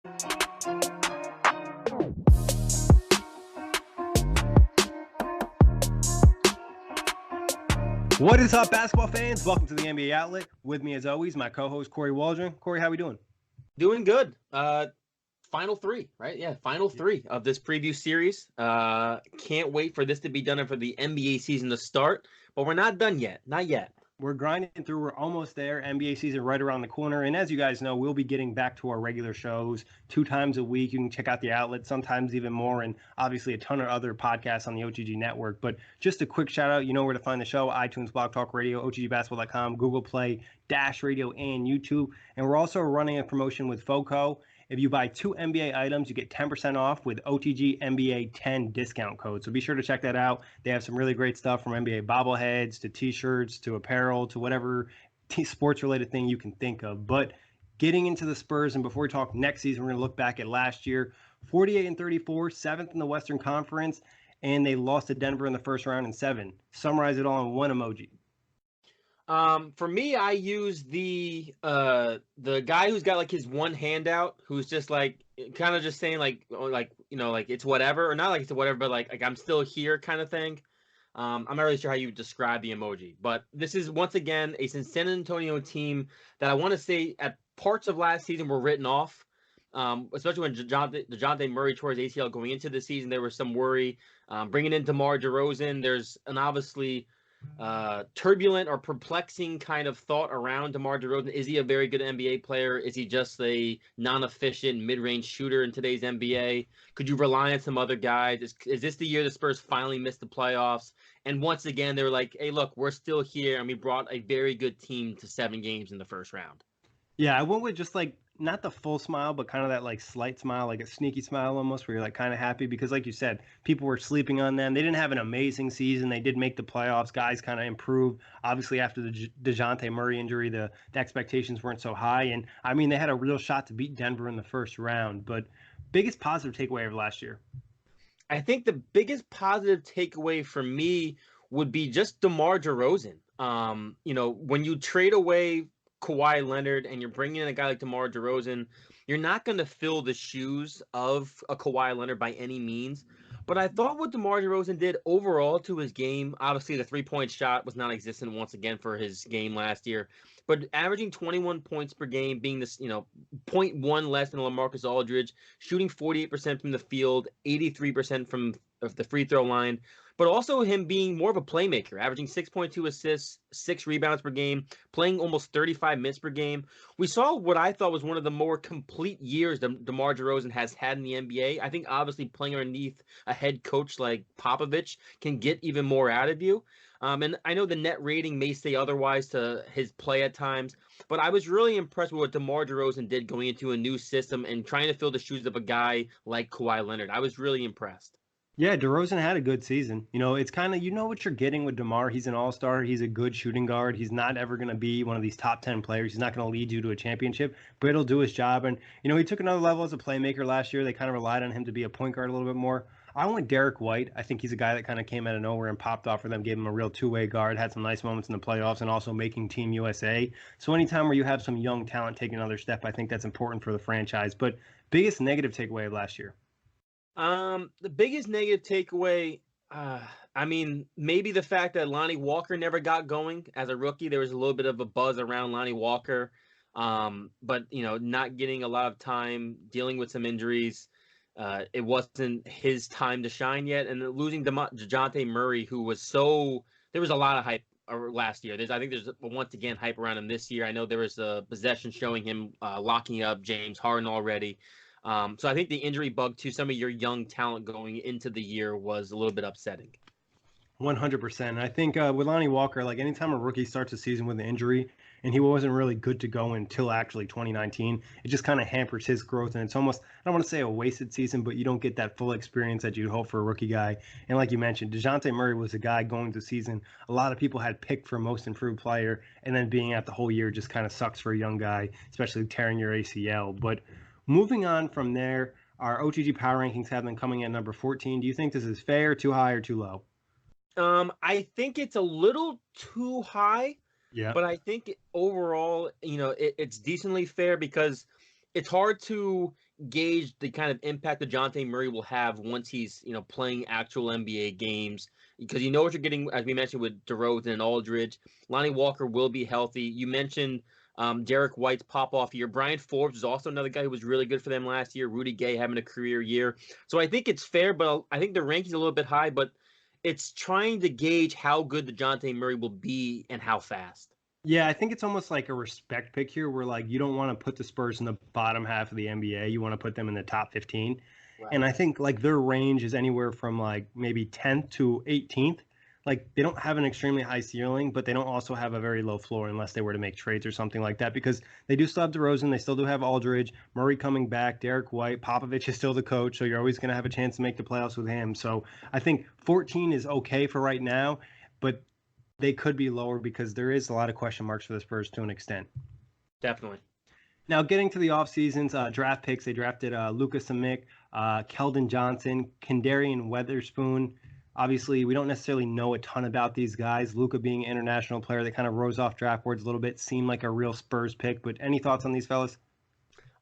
What is up, basketball fans? Welcome to the NBA Outlet. With me, as always, my co-host, Kory Waldron. Kory, how we doing? Doing good. Final three, right? Yeah, final three of this preview series. Can't wait for this to be done and for the NBA season to start. But we're not done yet. Not yet. We're grinding through. We're almost there. NBA season right around the corner. And as you guys know, we'll be getting back to our regular shows 2 times a week. You can check out the outlet, sometimes even more, and obviously a ton of other podcasts on the OTG network. But just a quick shout out, you know where to find the show: iTunes, Blog Talk Radio, OTGBasketball.com, Google Play, Dash Radio, and YouTube. And we're also running a promotion with FOCO. If you buy 2 NBA items, you get 10% off with OTG NBA 10 discount code. So be sure to check that out. They have some really great stuff from NBA bobbleheads to t-shirts to apparel to whatever sports-related thing you can think of. But getting into the Spurs, and before we talk next season, we're going to look back at last year. 48-34, 7th in the Western Conference, and they lost to Denver in the first round in 7. Summarize it all in one emoji. For me, I use the guy who's got like his one hand out, who's just like kind of just saying like it's whatever, or not like it's whatever, but like I'm still here kind of thing. I'm not really sure how you would describe the emoji, but this is once again a San Antonio team that I want to say at parts of last season were written off. Especially when DeJounte Murray tore his ACL going into the season, there was some worry. Bringing in DeMar DeRozan, there's an obviously turbulent or perplexing kind of thought around DeMar DeRozan. Is he a very good NBA player? Is he just a non-efficient mid-range shooter in today's NBA? Could you rely on some other guys? Is this the year the Spurs finally missed the playoffs? And once again, they were like, hey, look, we're still here, and we brought a very good team to 7 games in the first round. Yeah, I went with just like not the full smile, but kind of that like slight smile, like a sneaky smile almost, where you're like kind of happy because, like you said, people were sleeping on them. They didn't have an amazing season. They did make the playoffs. Guys kind of improved. Obviously, after the DeJounte Murray injury, the expectations weren't so high. And I mean, they had a real shot to beat Denver in the first round. But biggest positive takeaway of last year? I think the biggest positive takeaway for me would be just DeMar DeRozan. When you trade away Kawhi Leonard and you're bringing in a guy like DeMar DeRozan, you're not going to fill the shoes of a Kawhi Leonard by any means. But I thought what DeMar DeRozan did overall to his game, obviously the 3-point shot was non-existent once again for his game last year, but averaging 21 points per game, being this, 0.1 less than LaMarcus Aldridge, shooting 48% from the field, 83% from the free throw line, but also him being more of a playmaker, averaging 6.2 assists, 6 rebounds per game, playing almost 35 minutes per game. We saw what I thought was one of the more complete years DeMar DeRozan has had in the NBA. I think obviously playing underneath a head coach like Popovich can get even more out of you. And I know the net rating may say otherwise to his play at times, but I was really impressed with what DeMar DeRozan did going into a new system and trying to fill the shoes of a guy like Kawhi Leonard. I was really impressed. Yeah, DeRozan had a good season. It's kind of, what you're getting with DeMar. He's an all-star. He's a good shooting guard. He's not ever going to be one of these top 10 players. He's not going to lead you to a championship, but it'll do his job. And, he took another level as a playmaker last year. They kind of relied on him to be a point guard a little bit more. I went Derek White. I think he's a guy that kind of came out of nowhere and popped off for them, gave him a real two-way guard, had some nice moments in the playoffs, and also making Team USA. So anytime where you have some young talent take another step, I think that's important for the franchise. But biggest negative takeaway of last year? The biggest negative takeaway, maybe the fact that Lonnie Walker never got going as a rookie. There was a little bit of a buzz around Lonnie Walker, but not getting a lot of time, dealing with some injuries. It wasn't his time to shine yet, and losing DeJounte Murray, who was there was a lot of hype last year. I think there's once again hype around him this year. I know there was a possession showing him locking up James Harden already. So I think the injury bug to some of your young talent going into the year was a little bit upsetting. 100%. I think with Lonnie Walker, like anytime a rookie starts a season with an injury and he wasn't really good to go until actually 2019, it just kind of hampers his growth. And it's almost, I don't want to say a wasted season, but you don't get that full experience that you'd hope for a rookie guy. And like you mentioned, DeJounte Murray was a guy going to season a lot of people had picked for most improved player, and then being out the whole year just kind of sucks for a young guy, especially tearing your ACL. But moving on from there, our OTG power rankings have them coming in number 14. Do you think this is fair, too high, or too low? I think it's a little too high. Yeah. But I think overall, it's decently fair because it's hard to gauge the kind of impact DeJounte Murray will have once he's, playing actual NBA games, because you know what you're getting, as we mentioned, with DeRozan and Aldridge. Lonnie Walker will be healthy. You mentioned Derek White's pop-off year. Brian Forbes is also another guy who was really good for them last year. Rudy Gay having a career year. So I think it's fair, but I think the ranking's a little bit high, but it's trying to gauge how good DeJounte Murray will be and how fast. Yeah, I think it's almost like a respect pick here where like you don't want to put the Spurs in the bottom half of the NBA. You want to put them in the top 15. Right. And I think like their range is anywhere from like maybe 10th to 18th. Like they don't have an extremely high ceiling, but they don't also have a very low floor unless they were to make trades or something like that, because they do still have DeRozan, they still do have Aldridge, Murray coming back, Derek White, Popovich is still the coach, so you're always going to have a chance to make the playoffs with him. So I think 14 is okay for right now, but they could be lower because there is a lot of question marks for the Spurs to an extent. Definitely. Now, getting to the offseason's draft picks, they drafted Lucas Simic, Keldon Johnson, Kendarian Weatherspoon. Obviously, we don't necessarily know a ton about these guys. Luka being an international player that kind of rose off draft boards a little bit, seemed like a real Spurs pick. But any thoughts on these fellas?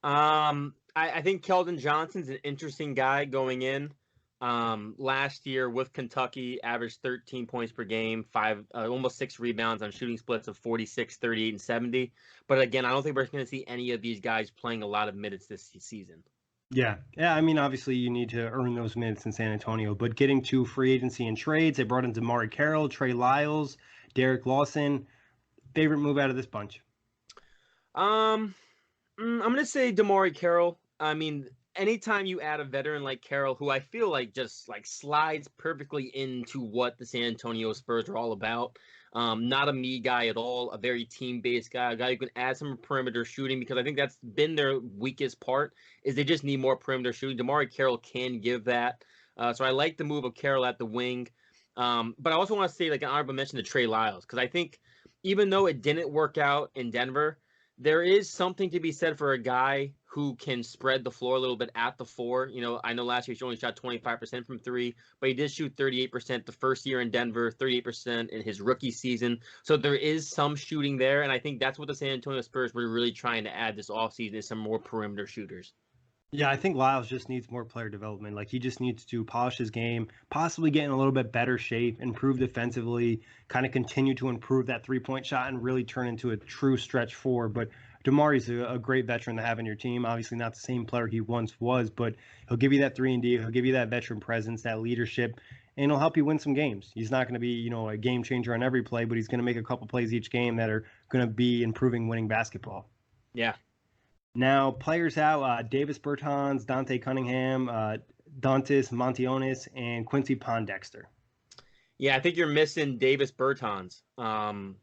I think Keldon Johnson's an interesting guy going in. Last year with Kentucky, averaged 13 points per game, almost 6 rebounds on shooting splits of 46, 38, and 70. But again, I don't think we're going to see any of these guys playing a lot of minutes this season. Yeah. I mean, obviously, you need to earn those minutes in San Antonio. But getting to free agency and trades, they brought in Damari Carroll, Trey Lyles, Derek Lawson. Favorite move out of this bunch? I'm going to say Damari Carroll. I mean, anytime you add a veteran like Carroll, who I feel like just like slides perfectly into what the San Antonio Spurs are all about. Not a me guy at all, a very team-based guy, a guy who can add some perimeter shooting, because I think that's been their weakest part, is they just need more perimeter shooting. Damari Carroll can give that. So I like the move of Carroll at the wing. But I also want to say, like, an honorable mention to Trey Lyles, because I think even though it didn't work out in Denver, there is something to be said for a guy who can spread the floor a little bit at the 4. I know last year he only shot 25% from 3, but he did shoot 38% the first year in Denver, 38% in his rookie season. So there is some shooting there, and I think that's what the San Antonio Spurs were really trying to add this offseason, is some more perimeter shooters. Yeah, I think Lyles just needs more player development. Like he just needs to polish his game, possibly get in a little bit better shape, improve defensively, kind of continue to improve that 3-point shot and really turn into a true stretch 4. But Damari's a great veteran to have in your team. Obviously not the same player he once was, but he'll give you that 3-and-D, he'll give you that veteran presence, that leadership, and he'll help you win some games. He's not going to be, a game changer on every play, but he's going to make a couple plays each game that are going to be improving winning basketball. Yeah. Now, players out, Davis Bertans, Dante Cunningham, Dantas Montionis, and Quincy Pondexter. Yeah, I think you're missing Davis Bertans.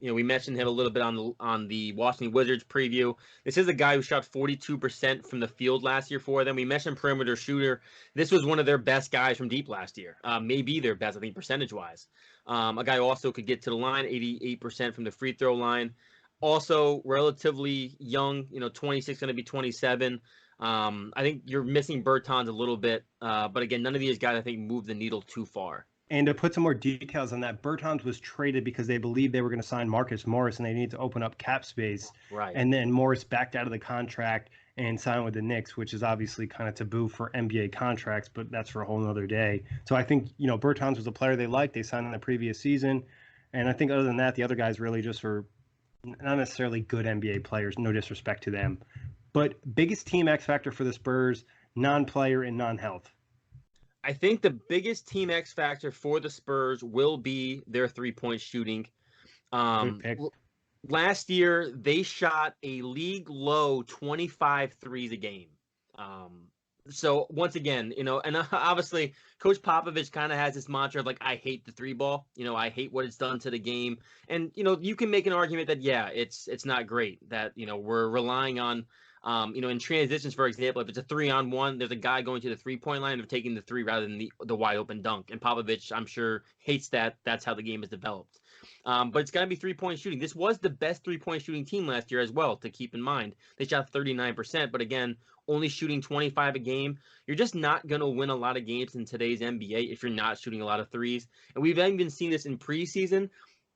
We mentioned him a little bit on the Washington Wizards preview. This is a guy who shot 42% from the field last year for them. We mentioned perimeter shooter. This was one of their best guys from deep last year. Maybe their best, I think, percentage-wise. A guy who also could get to the line, 88% from the free throw line. Also relatively young, 26, going to be 27. I think you're missing Bertans a little bit. But again, none of these guys, I think, move the needle too far. And to put some more details on that, Bertans was traded because they believed they were going to sign Marcus Morris and they needed to open up cap space. Right. And then Morris backed out of the contract and signed with the Knicks, which is obviously kind of taboo for NBA contracts, but that's for a whole nother day. So I think, Bertans was a player they liked. They signed in the previous season. And I think other than that, the other guys really just were not necessarily good NBA players, no disrespect to them. But biggest team X factor for the Spurs, non-player and non-health. I think the biggest team X factor for the Spurs will be their 3-point shooting. Good pick. Last year, they shot a league low 25 threes a game. So once again, and obviously Coach Popovich kind of has this mantra of like, I hate the 3-ball. I hate what it's done to the game. And, you can make an argument that, yeah, it's not great that, we're relying on, in transitions, for example, if it's a 3-on-1, there's a guy going to the 3-point line of taking the 3 rather than the wide open dunk. And Popovich, I'm sure, hates that. That's how the game is developed. But it's got to be 3-point shooting. This was the best 3-point shooting team last year as well, to keep in mind. They shot 39%, but again, only shooting 25 a game. You're just not going to win a lot of games in today's NBA if you're not shooting a lot of threes. And we've even seen this in preseason.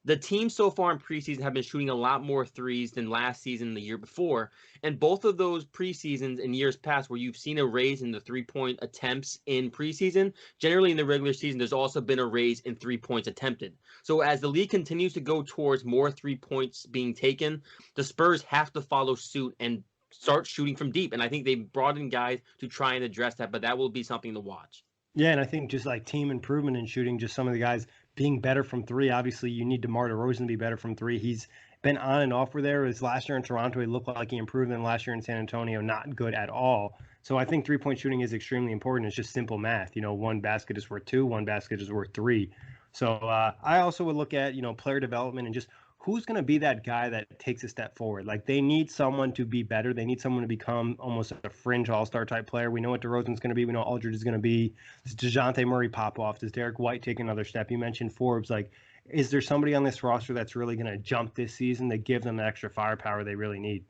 the team so far in preseason have been shooting a lot more threes than last season, the year before. And both of those preseasons in years past where you've seen a raise in the 3-point attempts in preseason, generally in the regular season, there's also been a raise in 3 points attempted. So as the league continues to go towards more 3 points being taken, the Spurs have to follow suit and start shooting from deep. And I think they've brought in guys to try and address that, but that will be something to watch. Yeah, and I think just like team improvement in shooting, just some of the guys being better from three. Obviously, you need DeMar DeRozan to be better from three. He's been on and off for there. His last year in Toronto, he looked like he improved, and last year in San Antonio, not good at all. So I think 3-point shooting is extremely important. It's just simple math. One basket is worth two, one basket is worth three. So I also would look at player development and just who's going to be that guy that takes a step forward. Like they need someone to be better. They need someone to become almost a fringe all-star type player. We know what DeRozan's going to be. We know Aldridge is going to be. Does DeJounte Murray pop off? Does Derek White take another step? You mentioned Forbes. Like, is there somebody on this roster that's really going to jump this season to give them the extra firepower they really need?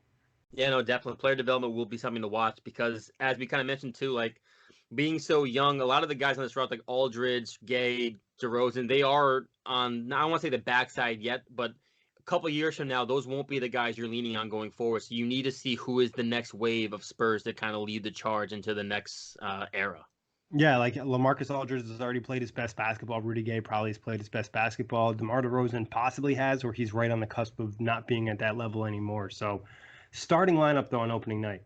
Yeah, no, definitely. Player development will be something to watch because, as we kind of mentioned too, like being so young, a lot of the guys on this roster, like Aldridge, Gay, DeRozan, they are on, I don't want to say the backside yet, but a couple of years from now, those won't be the guys you're leaning on going forward. So you need to see who is the next wave of Spurs to kind of lead the charge into the next era. Yeah, like LaMarcus Aldridge has already played his best basketball. Rudy Gay probably has played his best basketball. DeMar DeRozan possibly has, or he's right on the cusp of not being at that level anymore. So starting lineup, though, on opening night.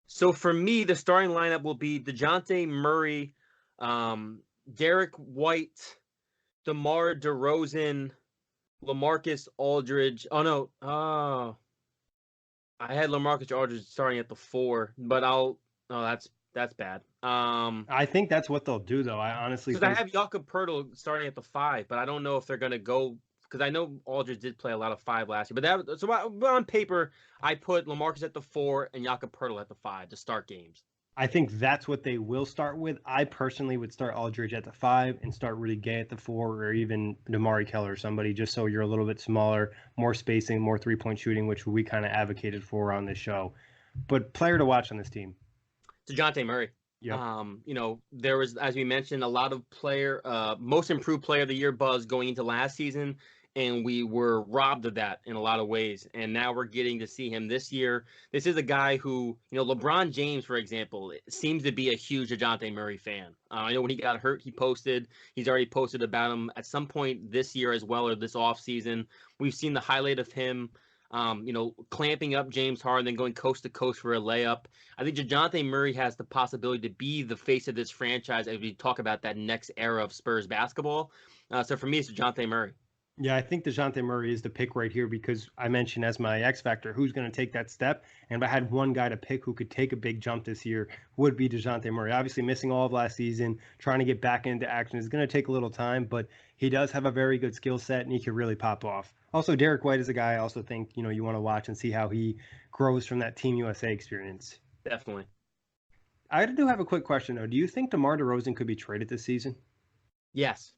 So for me, the starting lineup will be DeJounte Murray, Derek White, DeMar DeRozan, LaMarcus Aldridge. Oh no, I had LaMarcus Aldridge starting at the 4, but that's bad. I think that's what they'll do, though. I honestly because think I have Jakob Poeltl starting at the 5, but I don't know if they're gonna go because I know Aldridge did play a lot of 5 last year. But on paper, I put LaMarcus at the 4 and Jakob Poeltl at the 5 to start games. I think that's what they will start with. I personally would start Aldridge at the 5 and start Rudy Gay at the 4, or even Damari Keller or somebody, just so you're a little bit smaller, more spacing, more 3-point shooting, which we kind of advocated for on this show. But player to watch on this team. DeJounte Murray. Yep. There was, as we mentioned, a lot of most improved player of the year buzz going into last season, and we were robbed of that in a lot of ways. And now we're getting to see him this year. This is a guy who, LeBron James, for example, seems to be a huge DeJounte Murray fan. I know when he got hurt, he's already posted about him at some point this year as well, or this offseason. We've seen the highlight of him clamping up James Harden, then going coast to coast for a layup. I think DeJounte Murray has the possibility to be the face of this franchise as we talk about that next era of Spurs basketball. So for me, it's DeJounte Murray. Yeah, I think DeJounte Murray is the pick right here because I mentioned as my X factor who's going to take that step. And if I had one guy to pick who could take a big jump this year, would be DeJounte Murray. Obviously, missing all of last season, trying to get back into action is going to take a little time, but he does have a very good skill set and he could really pop off. Also, Derek White is a guy I also think you want to watch and see how he grows from that Team USA experience. Definitely. I do have a quick question though. Do you think DeMar DeRozan could be traded this season? Yes.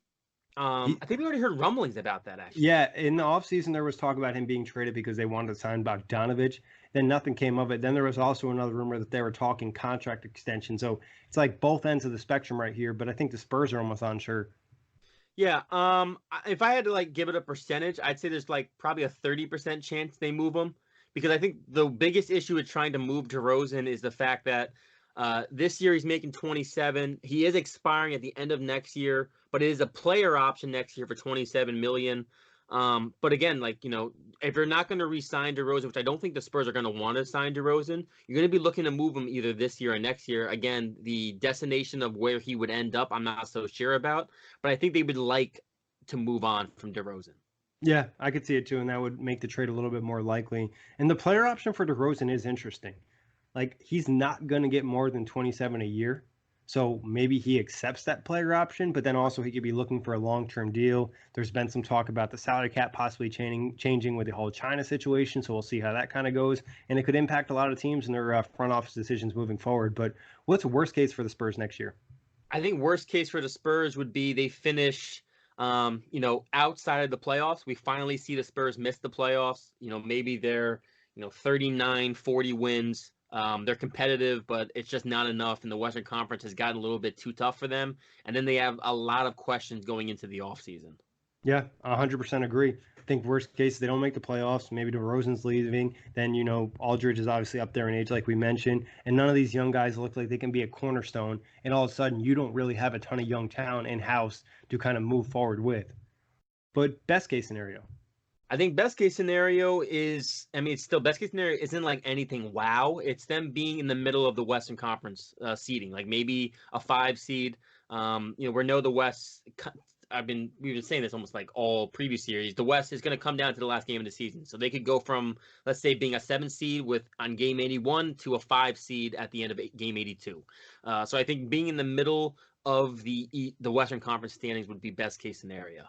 I think we already heard rumblings about that, actually. Yeah, in the offseason, there was talk about him being traded because they wanted to sign Bogdanovich. Then nothing came of it. Then there was also another rumor that they were talking contract extension. So it's like both ends of the spectrum right here, but I think the Spurs are almost unsure. Yeah, if I had to give it a percentage, I'd say there's probably a 30% chance they move him because I think the biggest issue with trying to move DeRozan is the fact that this year he's making 27. He is expiring at the end of next year, but it is a player option next year for 27 million. But again, if you're not going to re-sign DeRozan, which I don't think the Spurs are going to want to sign DeRozan, you're going to be looking to move him either this year or next year. Again, the destination of where he would end up, I'm not so sure about, but I think they would like to move on from DeRozan. Yeah, I could see it too, and that would make the trade a little bit more likely. And the player option for DeRozan is interesting. He's not going to get more than 27 a year. So maybe he accepts that player option, but then also he could be looking for a long-term deal. There's been some talk about the salary cap possibly changing with the whole China situation. So we'll see how that kind of goes. And it could impact a lot of teams and their front office decisions moving forward. But what's worst case for the Spurs next year? I think worst case for the Spurs would be they finish outside of the playoffs. We finally see the Spurs miss the playoffs. Maybe they're 39, 40 wins. They're competitive, but it's just not enough. And the Western Conference has gotten a little bit too tough for them. And then they have a lot of questions going into the offseason. Yeah, 100% agree. I think worst case, they don't make the playoffs. Maybe DeRozan's leaving. Then, Aldridge is obviously up there in age, like we mentioned. And none of these young guys look like they can be a cornerstone. And all of a sudden, you don't really have a ton of young talent in-house to kind of move forward with. But best case scenario. I think best case scenario is, I mean, it's still best case scenario isn't like anything wow. It's them being in the middle of the Western Conference seeding, like maybe a 5 seed. We know the West. We've been saying this almost like all previous series. The West is going to come down to the last game of the season, so they could go from, let's say, being a 7 seed on game 81 to a 5 seed at the end of game 82. So I think being in the middle of the Western Conference standings would be best case scenario.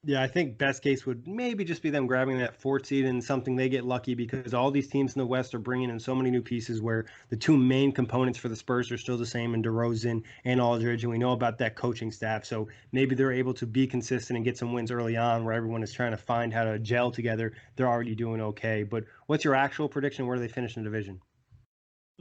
Yeah, I think best case would maybe just be them grabbing that fourth seed and something they get lucky because all these teams in the West are bringing in so many new pieces where the two main components for the Spurs are still the same in DeRozan and Aldridge, and we know about that coaching staff. So maybe they're able to be consistent and get some wins early on where everyone is trying to find how to gel together. They're already doing okay. But what's your actual prediction? Where do they finish in the division?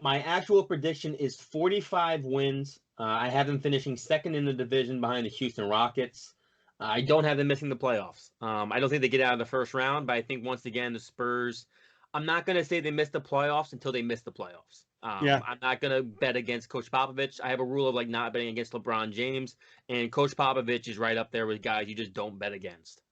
My actual prediction is 45 wins. I have them finishing second in the division behind the Houston Rockets. I don't have them missing the playoffs. I don't think they get out of the first round, but I think once again the Spurs. I'm not going to say they miss the playoffs until they miss the playoffs. Yeah. I'm not going to bet against Coach Popovich. I have a rule of like not betting against LeBron James, and Coach Popovich is right up there with guys you just don't bet against.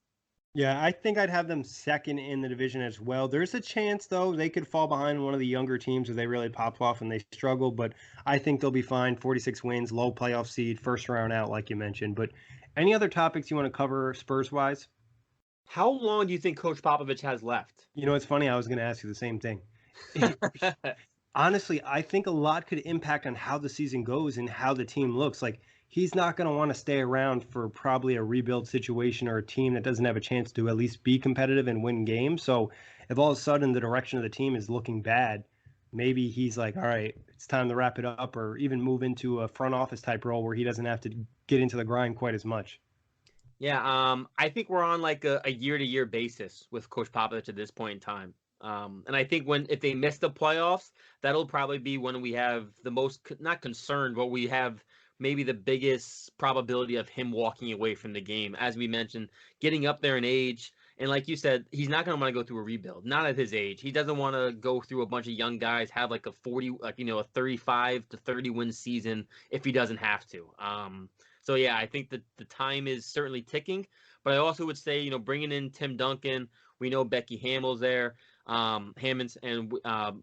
Yeah, I think I'd have them second in the division as well. There's a chance, though, they could fall behind one of the younger teams if they really pop off and they struggle, but I think they'll be fine. 46 wins, low playoff seed, first round out, like you mentioned. But any other topics you want to cover Spurs wise? How long do you think Coach Popovich has left? It's funny. I was going to ask you the same thing. Honestly, I think a lot could impact on how the season goes and how the team looks. Like, he's not going to want to stay around for probably a rebuild situation or a team that doesn't have a chance to at least be competitive and win games. So if all of a sudden the direction of the team is looking bad, maybe he's like, all right, it's time to wrap it up or even move into a front office type role where he doesn't have to get into the grind quite as much. Yeah, I think we're on like a year-to-year basis with Coach Popovich at this point in time. And I think if they miss the playoffs, that'll probably be when we have the most, not concerned, but we have maybe the biggest probability of him walking away from the game. As we mentioned, getting up there in age. And like you said, he's not going to want to go through a rebuild. Not at his age. He doesn't want to go through a bunch of young guys, have like a 35 to 30 win season if he doesn't have to. So yeah, I think that the time is certainly ticking. But I also would say, bringing in Tim Duncan, we know Becky Hamill's there, Hammonds and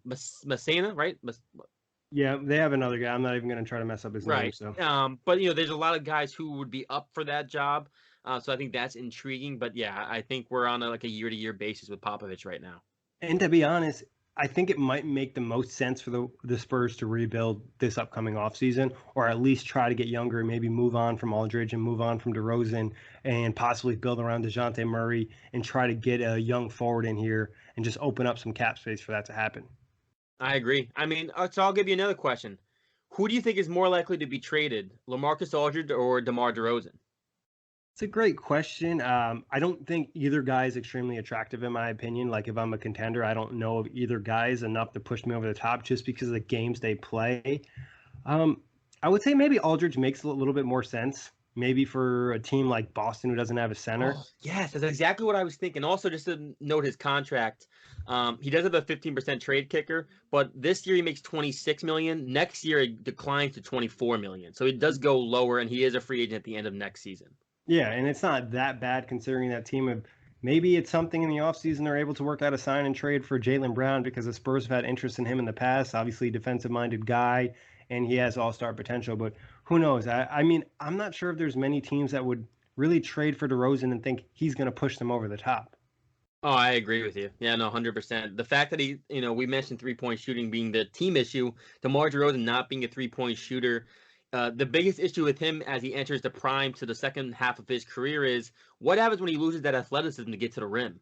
Messina, right? Yeah, they have another guy. I'm not even going to try to mess up his name. So, but there's a lot of guys who would be up for that job. So I think that's intriguing. But yeah, I think we're on a year-to-year basis with Popovich right now. And to be honest, I think it might make the most sense for the Spurs to rebuild this upcoming offseason, or at least try to get younger and maybe move on from Aldridge and move on from DeRozan and possibly build around DeJounte Murray and try to get a young forward in here and just open up some cap space for that to happen. I agree. I mean, so I'll give you another question. Who do you think is more likely to be traded, LaMarcus Aldridge or DeMar DeRozan? It's a great question. I don't think either guy is extremely attractive in my opinion. Like if I'm a contender, I don't know of either guys enough to push me over the top just because of the games they play. I would say maybe Aldridge makes a little bit more sense. Maybe for a team like Boston who doesn't have a center. Oh, yes, that's exactly what I was thinking. Also, just to note his contract, he does have a 15% trade kicker, but this year he makes $26 million. Next year it declines to $24 million. So it does go lower, and he is a free agent at the end of next season. Yeah, and it's not that bad considering that team of maybe it's something in the offseason they're able to work out a sign and trade for Jaylen Brown because the Spurs have had interest in him in the past. Obviously, defensive-minded guy, and he has all-star potential. But who knows? I mean, I'm not sure if there's many teams that would really trade for DeRozan and think he's going to push them over the top. Oh, I agree with you. Yeah, no, 100%. The fact that we mentioned three-point shooting being the team issue, DeMar DeRozan not being a three-point shooter. The biggest issue with him as he enters the prime to the second half of his career is what happens when he loses that athleticism to get to the rim.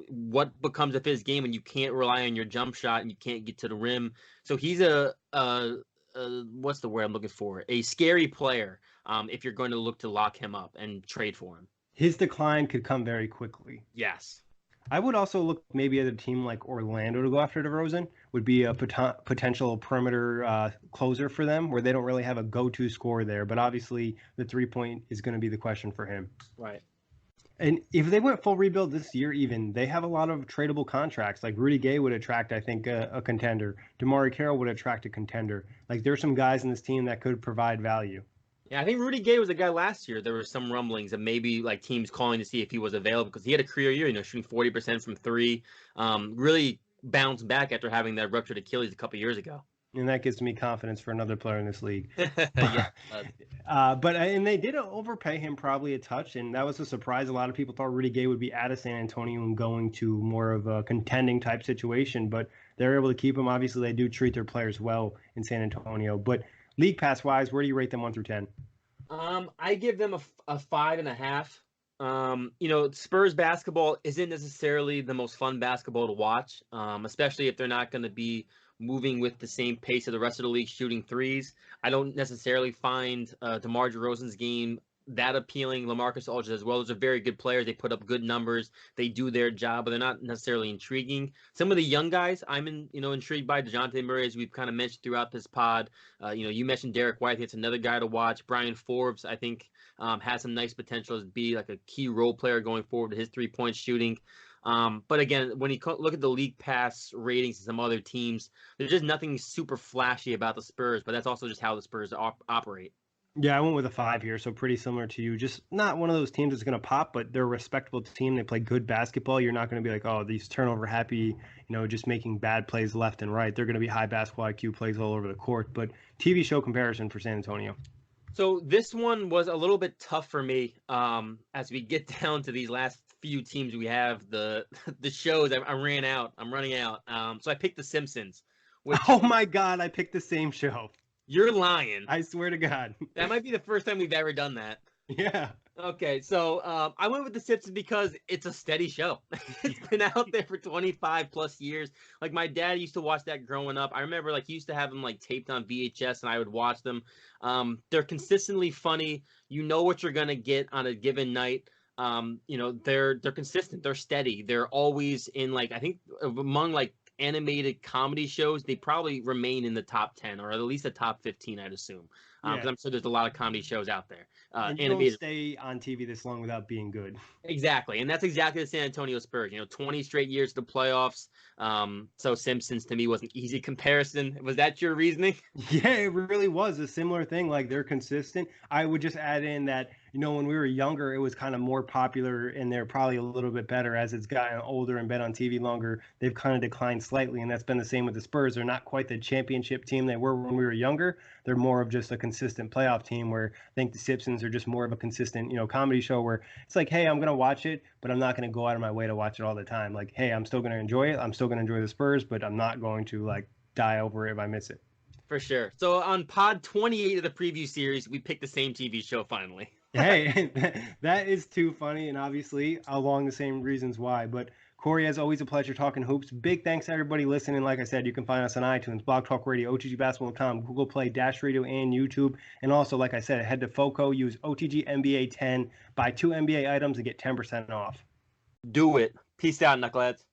What becomes of his game when you can't rely on your jump shot and you can't get to the rim? So he's what's the word I'm looking for? A scary player if you're going to look to lock him up and trade for him. His decline could come very quickly. Yes. I would also look maybe at a team like Orlando to go after DeRozan. Would be a potential perimeter closer for them where they don't really have a go-to scorer there. But obviously the 3-point is going to be the question for him. Right. And if they went full rebuild this year, even they have a lot of tradable contracts. Like Rudy Gay would attract, I think, a contender. DeMarre Carroll would attract a contender. Like there's some guys in this team that could provide value. Yeah, I think Rudy Gay was a guy last year. There were some rumblings of maybe like teams calling to see if he was available because he had a career year, shooting 40% from three. Really bounced back after having that ruptured Achilles a couple years ago. And that gives me confidence for another player in this league. Yeah. And they did overpay him probably a touch, and that was a surprise. A lot of people thought Rudy Gay would be out of San Antonio and going to more of a contending type situation, but they're able to keep him. Obviously, they do treat their players well in San Antonio. But league pass wise, where do you rate them 1 through 10? I give them a 5.5. Spurs basketball isn't necessarily the most fun basketball to watch, especially if they're not going to be moving with the same pace of the rest of the league shooting threes. I don't necessarily find DeMar DeRozan's game that appealing. LaMarcus Aldridge as well. Those are very good players. They put up good numbers. They do their job, but they're not necessarily intriguing. Some of the young guys I'm intrigued by. DeJounte Murray, as we've kind of mentioned throughout this pod. You mentioned Derek White. I think it's another guy to watch. Brian Forbes, I think, has some nice potential to be like a key role player going forward with his 3-point shooting. But again, when you look at the league pass ratings and some other teams, there's just nothing super flashy about the Spurs, but that's also just how the Spurs operate. Yeah, I went with a 5 here, so pretty similar to you. Just not one of those teams that's going to pop, but they're a respectable team. They play good basketball. You're not going to be like, oh, these turnover happy, just making bad plays left and right. They're going to be high basketball IQ plays all over the court. But TV show comparison for San Antonio. So this one was a little bit tough for me as we get down to these last few teams we have. The shows, I'm running out. So I picked The Simpsons. Oh, my God, I picked the same show. You're lying. I swear to God. That might be the first time we've ever done that. Yeah. Okay, so I went with The Simpsons because it's a steady show. It's been out there for 25 plus years. Like my dad used to watch that growing up. I remember he used to have them taped on VHS and I would watch them. They're consistently funny. You know what you're gonna get on a given night. They're consistent. They're steady. They're always in I think among animated comedy shows, they probably remain in the top 10 or at least the top 15, I'd assume. Because I'm sure there's a lot of comedy shows out there. And you don't stay on TV this long without being good. Exactly. And that's exactly the San Antonio Spurs. 20 straight years to the playoffs. So Simpsons to me was an easy comparison. Was that your reasoning? Yeah, it really was a similar thing. They're consistent. I would just add in that, when we were younger, it was kind of more popular and they're probably a little bit better. As it's gotten older and been on TV longer, they've kind of declined slightly. And that's been the same with the Spurs. They're not quite the championship team they were when we were younger. They're more of just a consistent playoff team where I think the Simpsons are just more of a consistent, comedy show where it's hey, I'm going to watch it, but I'm not going to go out of my way to watch it all the time. Hey, I'm still going to enjoy it. I'm still going to enjoy the Spurs, but I'm not going to die over it if I miss it. For sure. So on pod 28 of the preview series, we picked the same TV show finally. Hey, that is too funny, and obviously along the same reasons why. But Kory, as always, a pleasure talking hoops. Big thanks to everybody listening. Like I said, you can find us on iTunes, Blog Talk Radio, OTGBasketball.com, Google Play, Dash Radio, and YouTube. And also, like I said, head to FOCO, use OTG NBA 10, buy 2 NBA items, and get 10% off. Do it. Peace out, knuckleheads.